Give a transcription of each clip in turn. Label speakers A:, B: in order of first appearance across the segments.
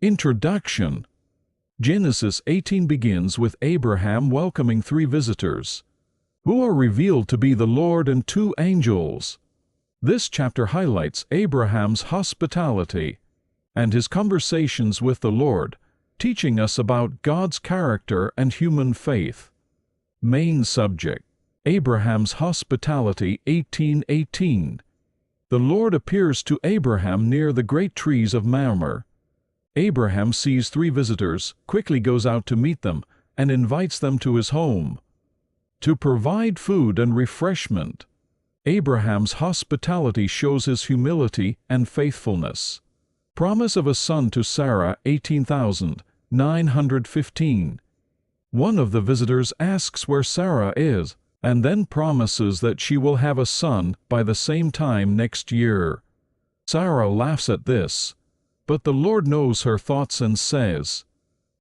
A: Introduction. Genesis 18 begins with Abraham welcoming 3 visitors, who are revealed to be the Lord and 2 angels. This chapter highlights Abraham's hospitality and his conversations with the Lord, teaching us about God's character and human faith. Main subject: Abraham's hospitality. 18:18. The Lord appears to Abraham near the great trees of Mamre. Abraham sees 3 visitors, quickly goes out to meet them, and invites them to his home to provide food and refreshment. Abraham's hospitality shows his humility and faithfulness. Promise of a son to Sarah. 18,915. One of the visitors asks where Sarah is, and then promises that she will have a son by the same time next year. Sarah laughs at this, but the Lord knows her thoughts and says,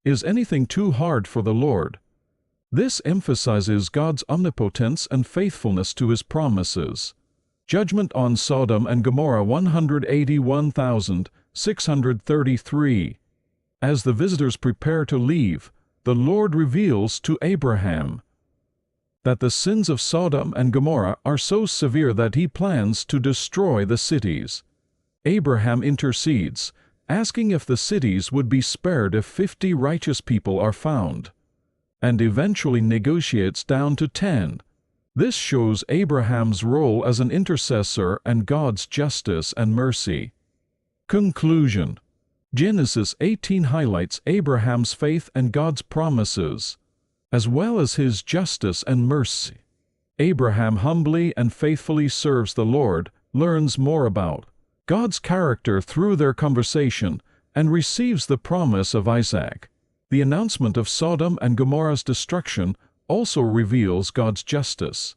A: "Is anything too hard for the Lord?" This emphasizes God's omnipotence and faithfulness to his promises. Judgment on Sodom and Gomorrah. 181,633. As the visitors prepare to leave, the Lord reveals to Abraham that the sins of Sodom and Gomorrah are so severe that he plans to destroy the cities. Abraham intercedes, asking if the cities would be spared if 50 righteous people are found, and eventually negotiates down to 10. This shows Abraham's role as an intercessor and God's justice and mercy. Conclusion. Genesis 18 highlights Abraham's faith and God's promises, as well as his justice and mercy. Abraham humbly and faithfully serves the Lord, learns more about God's character through their conversation, and receives the promise of Isaac. The announcement of Sodom and Gomorrah's destruction also reveals God's justice.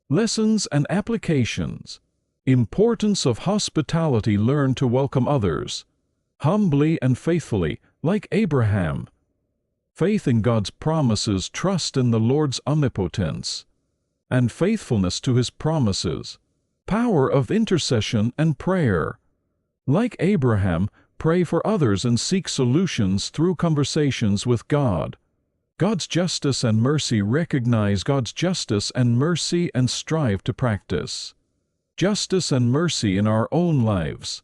A: Lessons and applications. Importance of hospitality: learn to welcome others humbly and faithfully, like Abraham. Faith in God's promises: trust in the Lord's omnipotence and faithfulness to his promises. Power of intercession and prayer. Like Abraham, pray for others and seek solutions through conversations with God. God's justice and mercy. Recognize God's justice and mercy and strive to practice justice and mercy in our own lives.